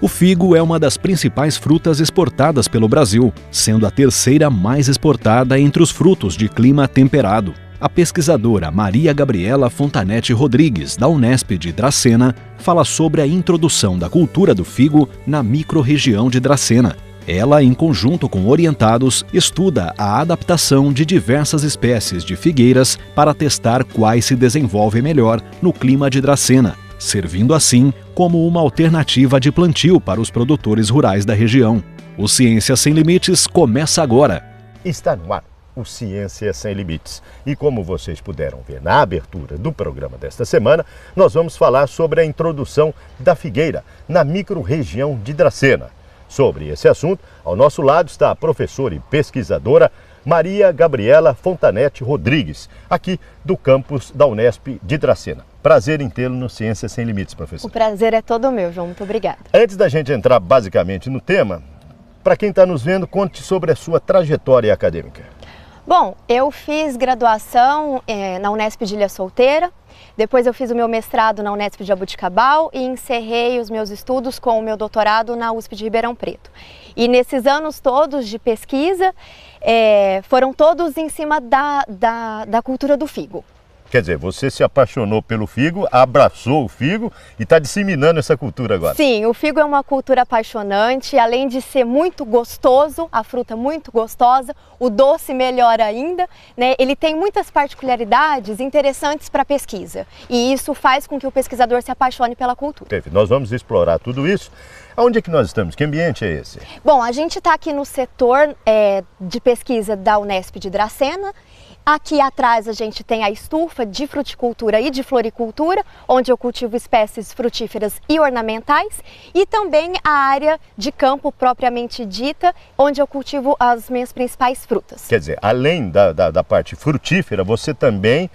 O figo é uma das principais frutas exportadas pelo Brasil, sendo a terceira mais exportada entre os frutos de clima temperado. A pesquisadora Maria Gabriela Fontanetti Rodrigues, da Unesp de Dracena, fala sobre a introdução da cultura do figo na microrregião de Dracena. Ela, em conjunto com orientados, estuda a adaptação de diversas espécies de figueiras para testar quais se desenvolvem melhor no clima de Dracena, servindo assim como uma alternativa de plantio para os produtores rurais da região. O Ciência Sem Limites começa agora. Está no ar o Ciência Sem Limites. E como vocês puderam ver na abertura do programa desta semana, nós vamos falar sobre a introdução da figueira na microrregião de Dracena. Sobre esse assunto, ao nosso lado está a professora e pesquisadora Maria Gabriela Fontanetti Rodrigues, aqui do campus da Unesp de Dracena. Prazer em tê-lo no Ciência Sem Limites, professor. O prazer é todo meu, João. Muito obrigada. Antes da gente entrar basicamente no tema, para quem está nos vendo, conte sobre a sua trajetória acadêmica. Bom, eu fiz graduação na Unesp de Ilha Solteira, depois eu fiz o meu mestrado na Unesp de Jaboticabal e encerrei os meus estudos com o meu doutorado na USP de Ribeirão Preto. E nesses anos todos de pesquisa, foram todos em cima da cultura do figo. Quer dizer, você se apaixonou pelo figo, abraçou o figo e está disseminando essa cultura agora. Sim, o figo é uma cultura apaixonante, além de ser muito gostoso, a fruta muito gostosa, o doce melhor ainda, né? Ele tem muitas particularidades interessantes para a pesquisa e isso faz com que o pesquisador se apaixone pela cultura. Nós vamos explorar tudo isso. Onde é que nós estamos? Que ambiente é esse? Bom, a gente está aqui no setor de pesquisa da Unesp de Dracena. Aqui atrás a gente tem a estufa de fruticultura e de floricultura, onde eu cultivo espécies frutíferas e ornamentais, e também a área de campo propriamente dita, onde eu cultivo as minhas principais frutas. Quer dizer, além da parte frutífera, você também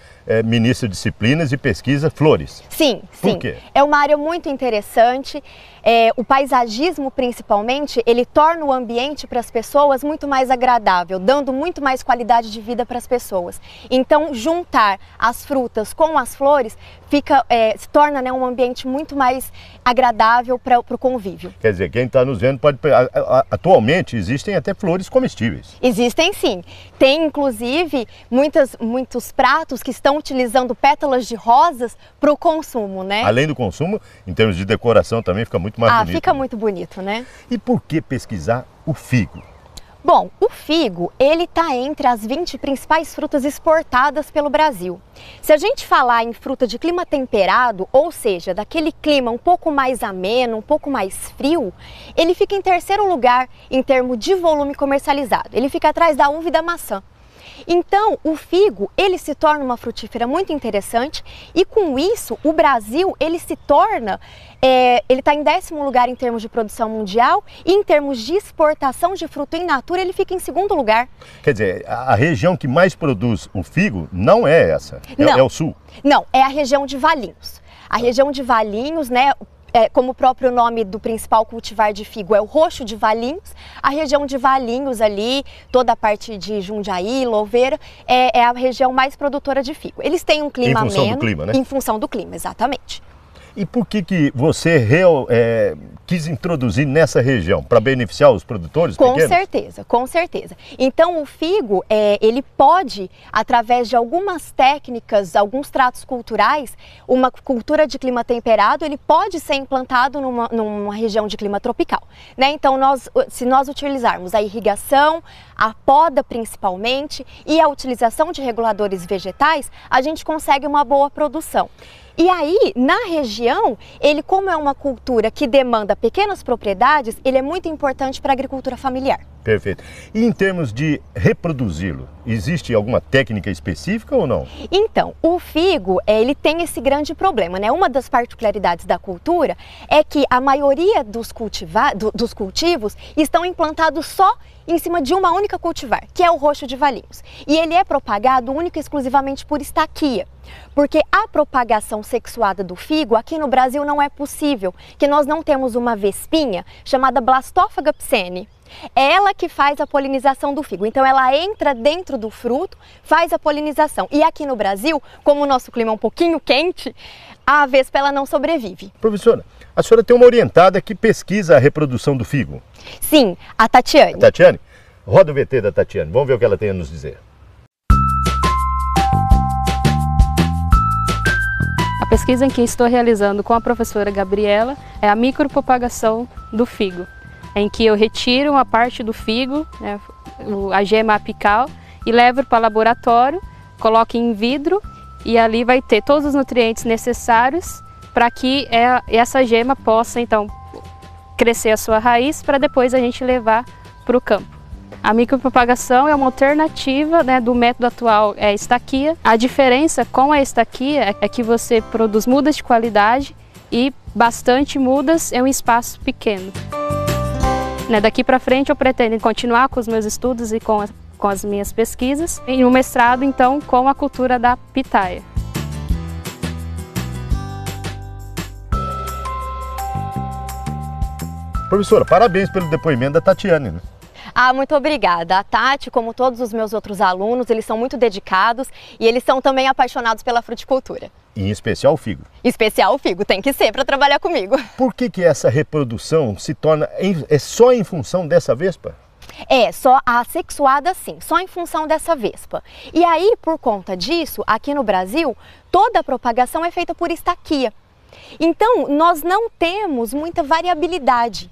ministra disciplinas e pesquisa flores. Sim, sim. Por quê? É uma área muito interessante. O paisagismo, principalmente, ele torna o ambiente para as pessoas muito mais agradável, dando muito mais qualidade de vida para as pessoas. Então, juntar as frutas com as flores se torna, né, um ambiente muito mais agradável para o convívio. Quer dizer, quem está nos vendo pode... Atualmente existem até flores comestíveis. Existem sim. Tem, inclusive, muitos pratos que estão utilizando pétalas de rosas para o consumo, né? Além do consumo, em termos de decoração também fica muito mais bonito. Fica muito bonito, né? E por que pesquisar o figo? Bom, o figo, ele está entre as 20 principais frutas exportadas pelo Brasil. Se a gente falar em fruta de clima temperado, ou seja, daquele clima um pouco mais ameno, um pouco mais frio, ele fica em terceiro lugar em termos de volume comercializado. Ele fica atrás da uva e da maçã. Então, o figo, ele se torna uma frutífera muito interessante e com isso, o Brasil, ele se torna, ele está em 10º lugar em termos de produção mundial e em termos de exportação de fruta in natura, ele fica em 2º lugar. Quer dizer, a região que mais produz o figo não é essa, é o sul? Não, é a região de Valinhos. A região de Valinhos, né? Como o próprio nome do principal cultivar de figo é o roxo de Valinhos, a região de Valinhos ali, toda a parte de Jundiaí, Louveira, é a região mais produtora de figo. Eles têm um clima ameno. Em função do clima, né? Em função do clima, exatamente. E por que você quis introduzir nessa região? Para beneficiar os produtores pequenos? Com certeza, com certeza. Então o figo, ele pode, através de algumas técnicas, alguns tratos culturais, uma cultura de clima temperado, ele pode ser implantado numa região de clima tropical, né? Então se nós utilizarmos a irrigação, a poda principalmente e a utilização de reguladores vegetais, a gente consegue uma boa produção. E aí, na região, ele, como é uma cultura que demanda pequenas propriedades, ele é muito importante para a agricultura familiar. Perfeito. E em termos de reproduzi-lo, existe alguma técnica específica ou não? Então, o figo, ele tem esse grande problema, né? Uma das particularidades da cultura é que a maioria dos cultivos estão implantados só em cima de uma única cultivar, que é o roxo de Valinhos. E ele é propagado única e exclusivamente por estaquia, porque a propagação sexuada do figo aqui no Brasil não é possível, que nós não temos uma vespinha chamada Blastophaga psene. É ela que faz a polinização do figo, então ela entra dentro do fruto, faz a polinização. E aqui no Brasil, como o nosso clima é um pouquinho quente, a vespa ela não sobrevive. Professora, a senhora tem uma orientada que pesquisa a reprodução do figo. Sim, a Tatiane. Tatiane, roda o VT da Tatiane, vamos ver o que ela tem a nos dizer. A pesquisa em que estou realizando com a professora Gabriela é a micropropagação do figo, em que eu retiro uma parte do figo, né, a gema apical, e levo para o laboratório, coloco em vidro e ali vai ter todos os nutrientes necessários para que essa gema possa então crescer a sua raiz para depois a gente levar para o campo. A micropropagação é uma alternativa, né, do método atual, é a estaquia. A diferença com a estaquia é que você produz mudas de qualidade e bastante mudas em um espaço pequeno. Daqui para frente eu pretendo continuar com os meus estudos e com as minhas pesquisas e no mestrado então com a cultura da pitaia. Professora, parabéns pelo depoimento da Tatiane, né? Muito obrigada. A Tati, como todos os meus outros alunos, eles são muito dedicados e eles são também apaixonados pela fruticultura. E em especial o figo. Em especial o figo, tem que ser para trabalhar comigo. Por que essa reprodução se torna só em função dessa vespa? Só a assexuada sim, só em função dessa vespa. E aí, por conta disso, aqui no Brasil, toda a propagação é feita por estaquia. Então, nós não temos muita variabilidade.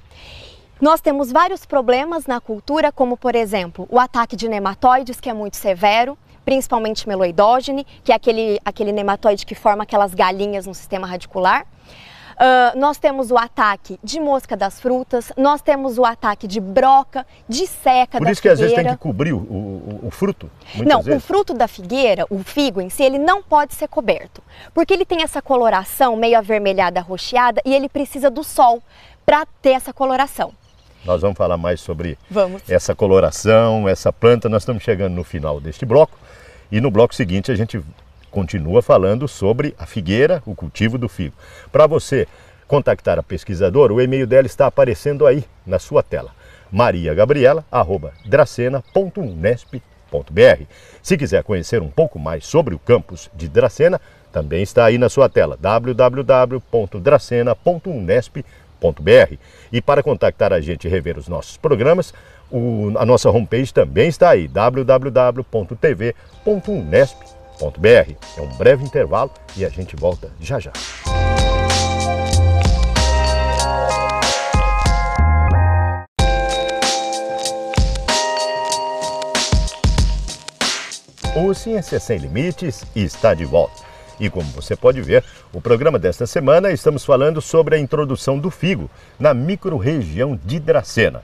Nós temos vários problemas na cultura, como por exemplo, o ataque de nematóides, que é muito severo, principalmente meloidógene, que é aquele nematóide que forma aquelas galinhas no sistema radicular. Nós temos o ataque de mosca das frutas, nós temos o ataque de broca, de seca da figueira. Por isso que às vezes tem que cobrir o fruto? Não, o fruto da figueira, o figo em si, ele não pode ser coberto, porque ele tem essa coloração meio avermelhada, arroxeada, e ele precisa do sol para ter essa coloração. Nós vamos falar mais sobre essa coloração, essa planta. Nós estamos chegando no final deste bloco e no bloco seguinte a gente continua falando sobre a figueira, o cultivo do figo. Para você contactar a pesquisadora, o e-mail dela está aparecendo aí na sua tela, mariagabriela@dracena.unesp.br. Se quiser conhecer um pouco mais sobre o campus de Dracena, também está aí na sua tela, www.dracena.unesp.br. E para contactar a gente e rever os nossos programas, a nossa homepage também está aí, www.tv.unesp.br. É um breve intervalo e a gente volta já já. O Ciência Sem Limites está de volta. E como você pode ver, o programa desta semana estamos falando sobre a introdução do figo na microrregião de Dracena.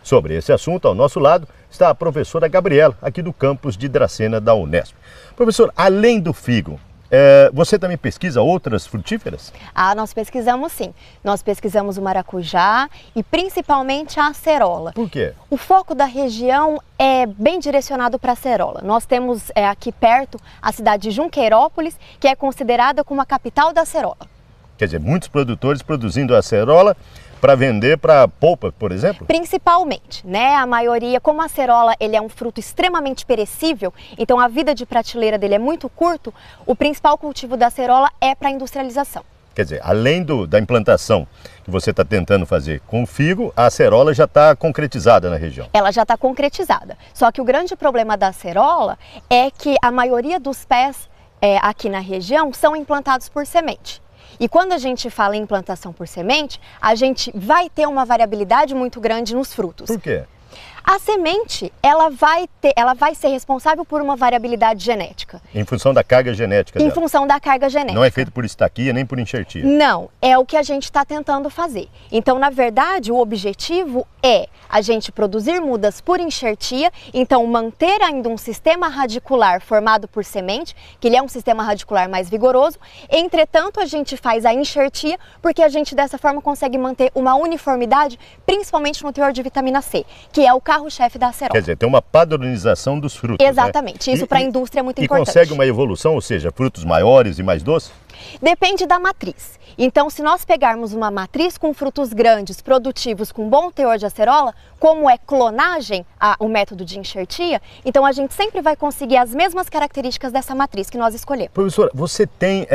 Sobre esse assunto, ao nosso lado, está a professora Gabriela, aqui do campus de Dracena da Unesp. Professor, além do figo, você também pesquisa outras frutíferas? Nós pesquisamos sim. Nós pesquisamos o maracujá e principalmente a acerola. Por quê? O foco da região é bem direcionado para a acerola. Nós temos aqui perto a cidade de Junqueirópolis, que é considerada como a capital da acerola. Quer dizer, muitos produtores produzindo acerola para vender para polpa, por exemplo? Principalmente, né? A maioria, como a acerola ele é um fruto extremamente perecível, então a vida de prateleira dele é muito curto, o principal cultivo da acerola é para industrialização. Quer dizer, além da implantação que você está tentando fazer com o figo, a acerola já está concretizada na região. Ela já está concretizada. Só que o grande problema da acerola é que a maioria dos pés aqui na região são implantados por semente. E quando a gente fala em implantação por semente, a gente vai ter uma variabilidade muito grande nos frutos. Por quê? A semente, ela vai ser responsável por uma variabilidade genética. Em função da carga genética dela? Em função da carga genética. Não é feito por estaquia nem por enxertia? Não, é o que a gente está tentando fazer. Então, na verdade, o objetivo é a gente produzir mudas por enxertia, então manter ainda um sistema radicular formado por semente, que ele é um sistema radicular mais vigoroso. Entretanto, a gente faz a enxertia porque a gente dessa forma consegue manter uma uniformidade, principalmente no teor de vitamina C, que é o carro-chefe da acerola. Quer dizer, tem uma padronização dos frutos. Exatamente, né? Isso para a indústria é muito importante. E consegue uma evolução, ou seja, frutos maiores e mais doces? Depende da matriz. Então, se nós pegarmos uma matriz com frutos grandes, produtivos, com bom teor de acerola, como é clonagem, o método de enxertia, então a gente sempre vai conseguir as mesmas características dessa matriz que nós escolhemos. Professora, você tem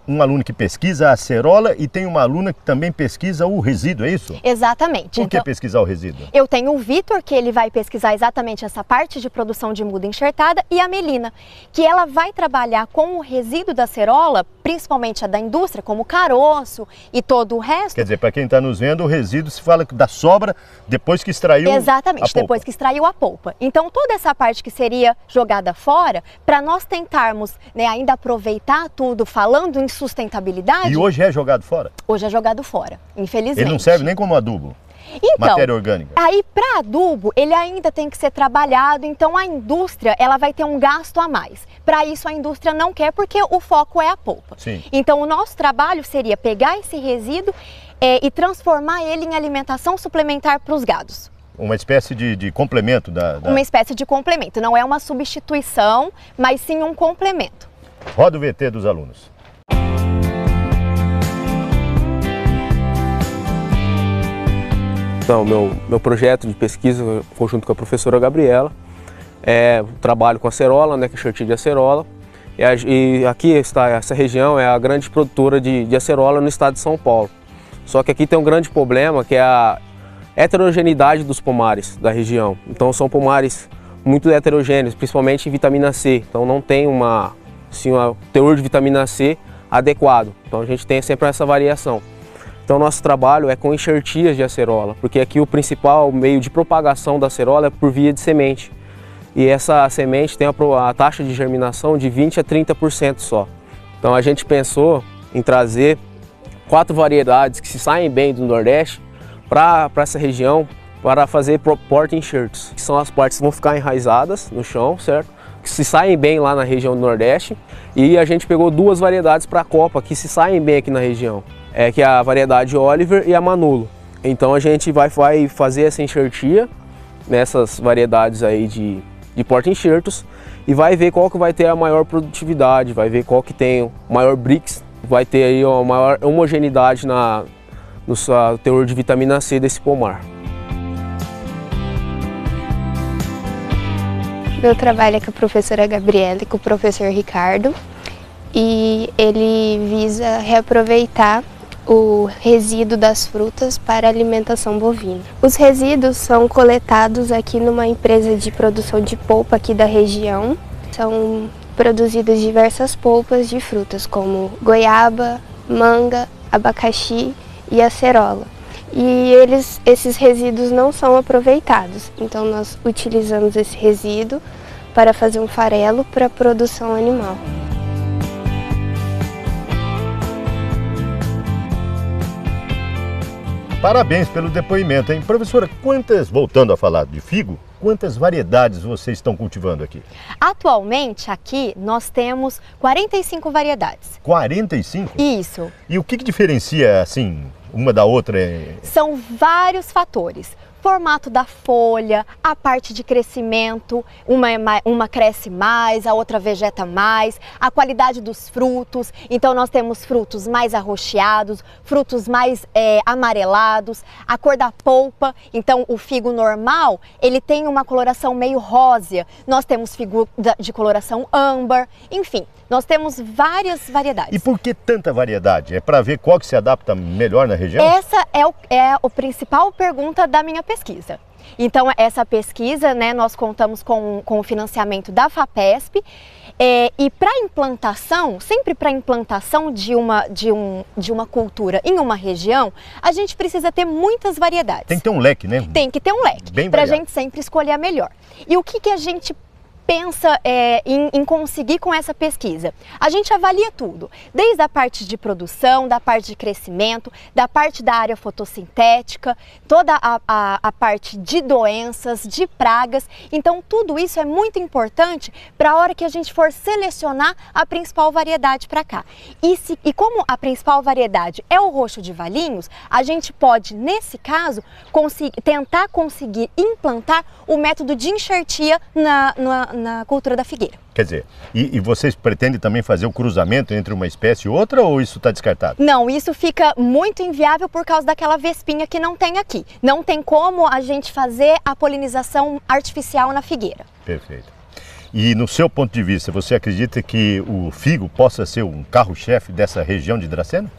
um aluno que pesquisa a acerola e tem uma aluna que também pesquisa o resíduo, é isso? Exatamente. Por que pesquisar o resíduo? Eu tenho o Vitor, que ele vai pesquisar exatamente essa parte de produção de muda enxertada, e a Melina, que ela vai trabalhar com o resíduo da acerola, principalmente a da indústria, como o caroço e todo o resto. Quer dizer, para quem está nos vendo, o resíduo se fala da sobra depois que extraiu exatamente, depois que extraiu a polpa. Então, toda essa parte que seria jogada fora, para nós tentarmos, né, ainda aproveitar tudo, falando em sustentabilidade... E hoje é jogado fora? Hoje é jogado fora, infelizmente. Ele não serve nem como adubo? Então, matéria orgânica. Aí para adubo, ele ainda tem que ser trabalhado, então a indústria ela vai ter um gasto a mais. Para isso a indústria não quer, porque o foco é a polpa. Sim. Então o nosso trabalho seria pegar esse resíduo e transformar ele em alimentação suplementar para os gados. Uma espécie de complemento Uma espécie de complemento, não é uma substituição, mas sim um complemento. Roda o VT dos alunos. Então, meu projeto de pesquisa foi junto com a professora Gabriela, trabalho com acerola, né, que é enxertia de acerola, e aqui essa região é a grande produtora de acerola no estado de São Paulo. Só que aqui tem um grande problema, que é a heterogeneidade dos pomares da região. Então são pomares muito heterogêneos, principalmente em vitamina C, então não tem um teor de vitamina C adequado, então a gente tem sempre essa variação. Então nosso trabalho é com enxertias de acerola, porque aqui o principal meio de propagação da acerola é por via de semente. E essa semente tem a taxa de germinação de 20% a 30% só. Então a gente pensou em trazer 4 variedades que se saem bem do Nordeste para essa região para fazer porta enxertos, que são as partes que vão ficar enraizadas no chão, certo? Que se saem bem lá na região do Nordeste. E a gente pegou 2 variedades para a copa que se saem bem aqui na região. Que é a variedade Oliver e a Manolo. Então a gente vai fazer essa enxertia nessas variedades aí de porta-enxertos e vai ver qual que vai ter a maior produtividade, vai ver qual que tem o maior Brix, vai ter aí uma maior homogeneidade no teor de vitamina C desse pomar. Meu trabalho é com a professora Gabriela e com o professor Ricardo, e ele visa reaproveitar o resíduo das frutas para alimentação bovina. Os resíduos são coletados aqui numa empresa de produção de polpa aqui da região. São produzidas diversas polpas de frutas como goiaba, manga, abacaxi e acerola. E esses resíduos não são aproveitados, então nós utilizamos esse resíduo para fazer um farelo para a produção animal. Parabéns pelo depoimento, hein? Professora, voltando a falar de figo, quantas variedades vocês estão cultivando aqui? Atualmente, aqui, nós temos 45 variedades. 45? Isso. E o que diferencia, assim, uma da outra? São vários fatores. Formato da folha, a parte de crescimento, uma cresce mais, a outra vegeta mais, a qualidade dos frutos. Então nós temos frutos mais arroxeados, frutos mais amarelados, a cor da polpa. Então o figo normal, ele tem uma coloração meio rósea. Nós temos figo de coloração âmbar, enfim. Nós temos várias variedades. E por que tanta variedade? É para ver qual que se adapta melhor na região? Essa é a principal pergunta da minha pesquisa. Então, essa pesquisa, né, nós contamos com o financiamento da FAPESP. E para implantação, sempre para implantação de uma cultura em uma região, a gente precisa ter muitas variedades. Tem que ter um leque, né? Tem que ter um leque, para a gente sempre escolher a melhor. E o que a gente pensa em conseguir com essa pesquisa? A gente avalia tudo, desde a parte de produção, da parte de crescimento, da parte da área fotossintética, toda a parte de doenças, de pragas. Então tudo isso é muito importante para a hora que a gente for selecionar a principal variedade para cá. E como a principal variedade é o roxo de Valinhos, a gente pode, nesse caso, tentar conseguir implantar o método de enxertia na cultura da figueira. Quer dizer, e vocês pretendem também fazer o cruzamento entre uma espécie e outra, ou isso está descartado? Não, isso fica muito inviável por causa daquela vespinha que não tem aqui. Não tem como a gente fazer a polinização artificial na figueira. Perfeito. E no seu ponto de vista, você acredita que o figo possa ser um carro-chefe dessa região de Dracena?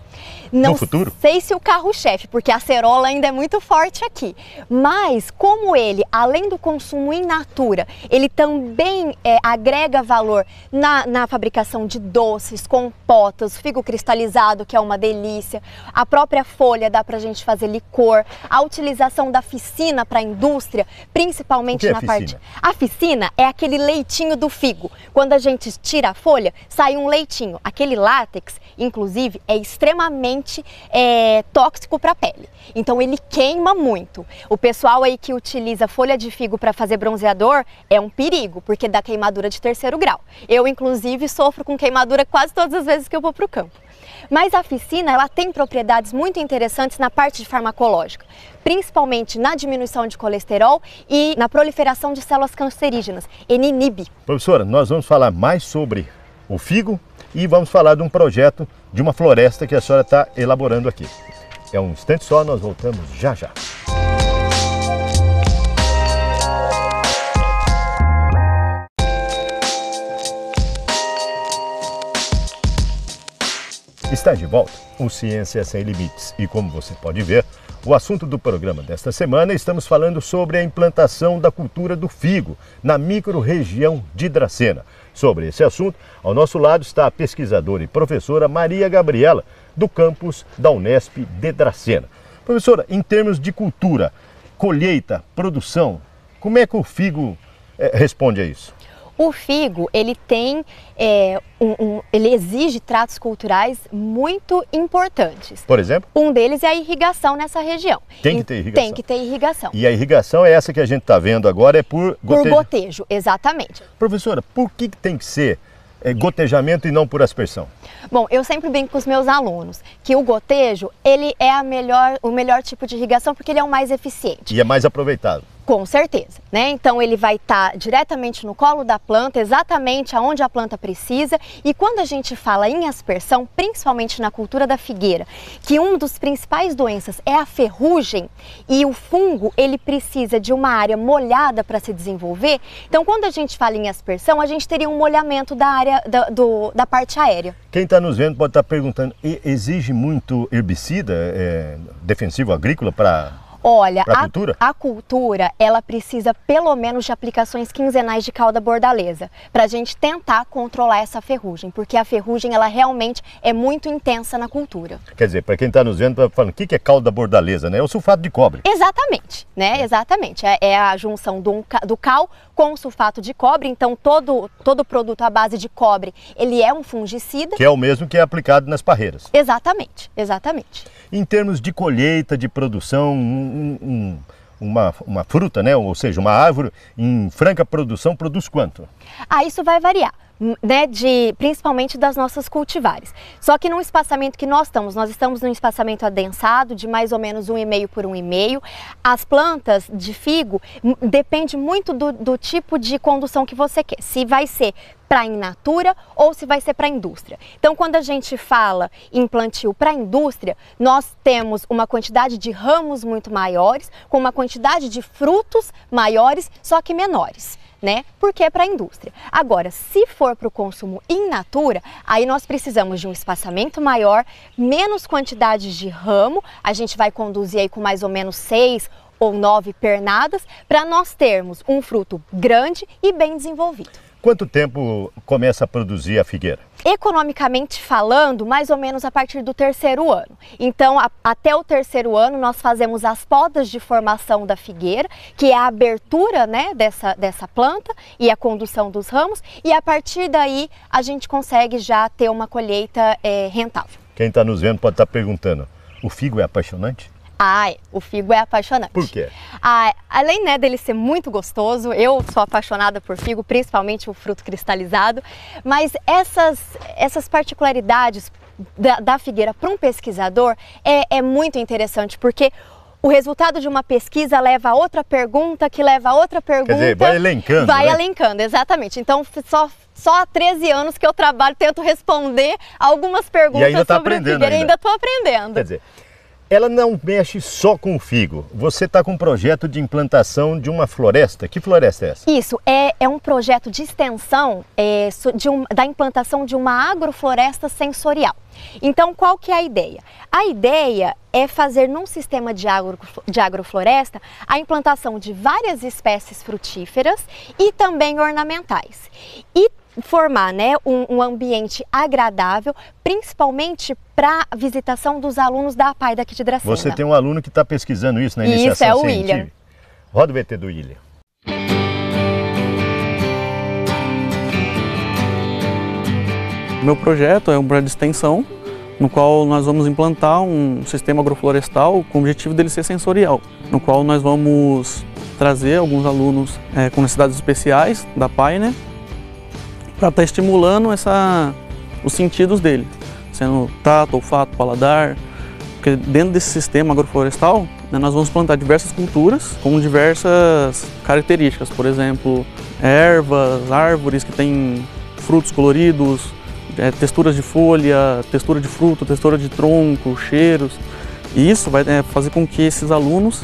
Não no futuro? sei se o carro-chefe, porque a acerola ainda é muito forte aqui. Mas como ele, além do consumo in natura, ele também agrega valor na fabricação de doces, compotas, figo cristalizado, que é uma delícia. A própria folha dá pra gente fazer licor. A utilização da ficina para a indústria, principalmente na parte... A ficina é aquele leitinho do figo. Quando a gente tira a folha, sai um leitinho. Aquele látex, inclusive, é extremamente tóxico para a pele. Então ele queima muito. O pessoal aí que utiliza folha de figo para fazer bronzeador é um perigo, porque dá queimadura de 3º grau. Eu, inclusive, sofro com queimadura quase todas as vezes que eu vou para o campo. Mas a ficina, ela tem propriedades muito interessantes na parte de farmacológica, principalmente na diminuição de colesterol e na proliferação de células cancerígenas. Ele inibe. Professora, nós vamos falar mais sobre o figo e vamos falar de um projeto de uma floresta que a senhora está elaborando aqui. É um instante só, nós voltamos já já. Está de volta o Ciência Sem Limites e, como você pode ver, o assunto do programa desta semana, estamos falando sobre a implantação da cultura do figo na micro-região de Dracena. Sobre esse assunto, ao nosso lado está a pesquisadora e professora Maria Gabriela, do campus da Unesp de Dracena. Professora, em termos de cultura, colheita, produção, como é que o figo responde a isso? O figo, ele tem, ele exige tratos culturais muito importantes. Por exemplo? Um deles é a irrigação nessa região. Tem que ter irrigação? Tem que ter irrigação. E a irrigação é essa que a gente está vendo agora, é por gotejo? Por gotejo, exatamente. Professora, por que tem que ser gotejamento e não por aspersão? Bom, eu sempre brinco com os meus alunos que o gotejo, ele é o melhor tipo de irrigação porque ele é o mais eficiente. E é mais aproveitado. Com certeza, né? Então ele vai estar diretamente no colo da planta, exatamente aonde a planta precisa. E quando a gente fala em aspersão, principalmente na cultura da figueira, que uma das principais doenças é a ferrugem e o fungo, ele precisa de uma área molhada para se desenvolver. Então quando a gente fala em aspersão, a gente teria um molhamento da área da parte aérea. Quem está nos vendo pode estar perguntando, exige muito herbicida defensivo agrícola para... Olha, a cultura, ela precisa pelo menos de aplicações quinzenais de cauda bordaleza, para a gente tentar controlar essa ferrugem, porque a ferrugem, ela realmente é muito intensa na cultura. Quer dizer, para quem está nos vendo, falando, o que é cauda bordaleza, né? É o sulfato de cobre. Exatamente, né? Exatamente. É a junção do cal com o sulfato de cobre, então todo produto à base de cobre, ele é um fungicida. Que é o mesmo que é aplicado nas parreiras. Exatamente, exatamente. Em termos de colheita, de produção, uma fruta, né? Ou seja, uma árvore em franca produção produz quanto? Isso vai variar, né? Principalmente das nossas cultivares. Só que no espaçamento que nós estamos num espaçamento adensado de mais ou menos 1,5 por 1,5. As plantas de figo depende muito do tipo de condução que você quer. Se vai ser para in natura ou se vai ser para a indústria. Então, quando a gente fala em plantio para a indústria, nós temos uma quantidade de ramos muito maiores, com uma quantidade de frutos maiores, só que menores, né? Porque é para a indústria. Agora, se for para o consumo in natura, aí nós precisamos de um espaçamento maior, menos quantidades de ramo, a gente vai conduzir aí com mais ou menos 6 ou 9 pernadas, para nós termos um fruto grande e bem desenvolvido. Quanto tempo começa a produzir a figueira? Economicamente falando, mais ou menos a partir do 3º ano. Então, até o 3º ano, nós fazemos as podas de formação da figueira, que é a abertura, né, dessa planta e a condução dos ramos. E a partir daí, a gente consegue já ter uma colheita rentável. Quem está nos vendo pode estar perguntando, o figo é apaixonante? O figo é apaixonante. Por quê? Além, né, dele ser muito gostoso, eu sou apaixonada por figo, principalmente o fruto cristalizado, mas essas particularidades da figueira para um pesquisador é muito interessante, porque o resultado de uma pesquisa leva a outra pergunta, que leva a outra pergunta. Quer dizer, vai elencando, Vai né? elencando, exatamente. Então, só há 13 anos que eu trabalho, tento responder algumas perguntas E ainda tá sobre aprendendo a figueira. ainda. Ainda estou aprendendo. Quer dizer, ela não mexe só com o figo. Você está com um projeto de implantação de uma floresta. Que floresta é essa? Isso, é um projeto de extensão da implantação de uma agrofloresta sensorial. Então, qual que é a ideia? A ideia é fazer num sistema de agrofloresta a implantação de várias espécies frutíferas e também ornamentais. E formar, né, um ambiente agradável, principalmente para a visitação dos alunos da APAI daqui de Dracena. Você tem um aluno que está pesquisando isso na iniciação Isso, é o científica. William. Roda o VT do William. Meu projeto é um projeto de extensão, no qual nós vamos implantar um sistema agroflorestal com o objetivo dele ser sensorial, no qual nós vamos trazer alguns alunos com necessidades especiais da APAI, né, para estar estimulando os sentidos dele, sendo tato, olfato, paladar, porque dentro desse sistema agroflorestal, né, nós vamos plantar diversas culturas com diversas características, por exemplo, ervas, árvores que têm frutos coloridos, texturas de folha, textura de fruto, textura de tronco, cheiros, e isso vai fazer com que esses alunos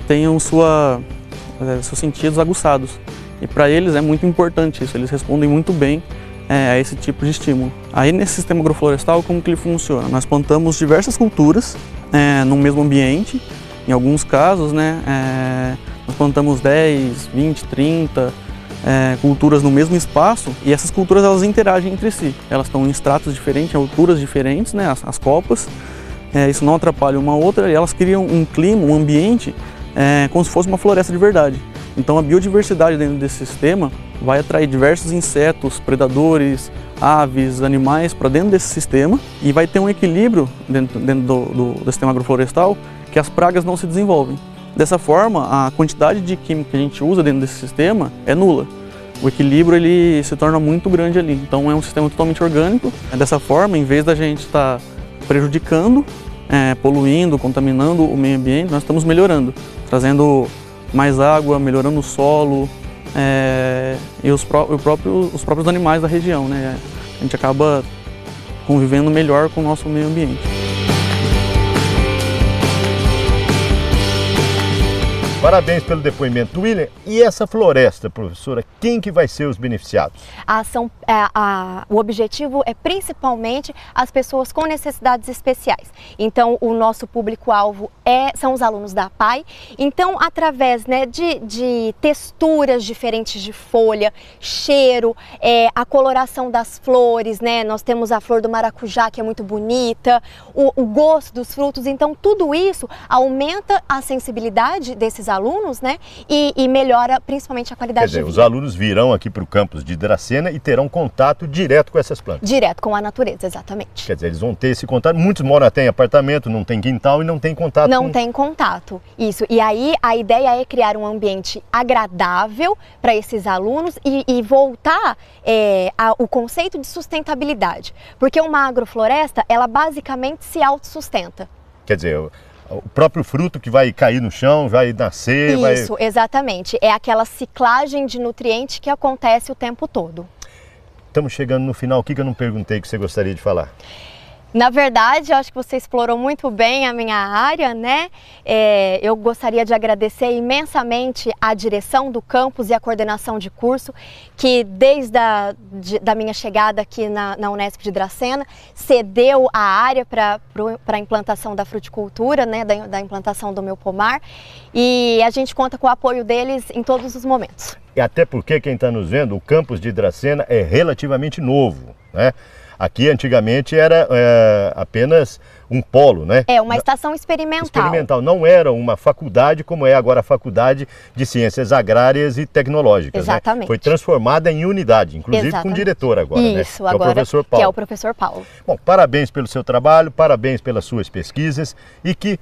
tenham seus sentidos aguçados. E para eles é muito importante isso, eles respondem muito bem a esse tipo de estímulo. Aí nesse sistema agroflorestal, como que ele funciona? Nós plantamos diversas culturas no mesmo ambiente, em alguns casos, né, nós plantamos 10, 20, 30 culturas no mesmo espaço, e essas culturas elas interagem entre si. Elas estão em estratos diferentes, em alturas diferentes, né, as copas, isso não atrapalha uma outra, e elas criam um clima, um ambiente como se fosse uma floresta de verdade. Então a biodiversidade dentro desse sistema vai atrair diversos insetos, predadores, aves, animais para dentro desse sistema, e vai ter um equilíbrio dentro do sistema agroflorestal que as pragas não se desenvolvem. Dessa forma, a quantidade de química que a gente usa dentro desse sistema é nula. O equilíbrio ele se torna muito grande ali, então é um sistema totalmente orgânico. Dessa forma, em vez da gente estar prejudicando, poluindo, contaminando o meio ambiente, nós estamos melhorando, trazendo mais água, melhorando o solo e os próprios animais da região, né? A gente acaba convivendo melhor com o nosso meio ambiente. Parabéns pelo depoimento, William. E essa floresta, professora, quem que vai ser os beneficiados? O objetivo é principalmente as pessoas com necessidades especiais. Então, o nosso público-alvo são os alunos da APAI. Então, através, né, de texturas diferentes de folha, cheiro, a coloração das flores, né? Nós temos a flor do maracujá, que é muito bonita, o gosto dos frutos. Então, tudo isso aumenta a sensibilidade desses alunos, né? E melhora principalmente a qualidade de vida. Os alunos virão aqui para o campus de Dracena e terão contato direto com essas plantas. Direto com a natureza, exatamente. Quer dizer, eles vão ter esse contato. Muitos moram até em apartamento, não tem quintal e não tem contato. Não tem contato, isso. E aí a ideia é criar um ambiente agradável para esses alunos e voltar o conceito de sustentabilidade. Porque uma agrofloresta, ela basicamente se autossustenta. Quer dizer, o próprio fruto que vai cair no chão, vai nascer... Isso, exatamente. É aquela ciclagem de nutriente que acontece o tempo todo. Estamos chegando no final. O que eu não perguntei que você gostaria de falar? Na verdade, eu acho que você explorou muito bem a minha área, né? Eu gostaria de agradecer imensamente a direção do campus e a coordenação de curso, que desde da minha chegada aqui na Unesp de Dracena, cedeu a área para a implantação da fruticultura, né? Da implantação do meu pomar, e a gente conta com o apoio deles em todos os momentos. E até porque, quem está nos vendo, o campus de Dracena é relativamente novo, né? Aqui antigamente era apenas um polo, né? Uma estação experimental. Experimental, não era uma faculdade como é agora a Faculdade de Ciências Agrárias e Tecnológicas. Exatamente. Né? Foi transformada em unidade, inclusive com diretor agora, isso, né? Agora, que é o professor Paulo. Que é o professor Paulo. Bom, parabéns pelo seu trabalho, parabéns pelas suas pesquisas e que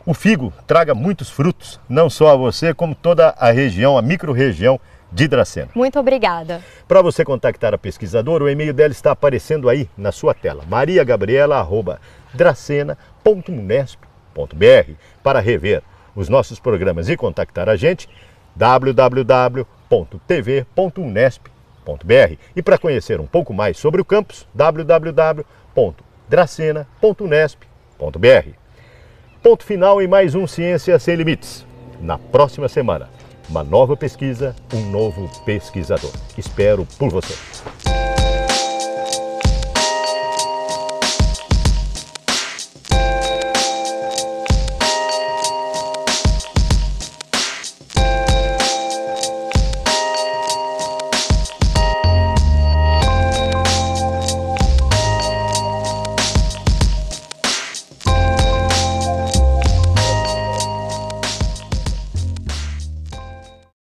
o figo traga muitos frutos, não só a você, como toda a região, a micro-região de Dracena. Muito obrigada. Para você contactar a pesquisadora, o e-mail dela está aparecendo aí na sua tela, mariagabriela@dracena.unesp.br. Para rever os nossos programas e contactar a gente, www.tv.unesp.br. E para conhecer um pouco mais sobre o campus, www.dracena.unesp.br. Ponto final em mais um Ciência Sem Limites. Na próxima semana, uma nova pesquisa, um novo pesquisador. Espero por você.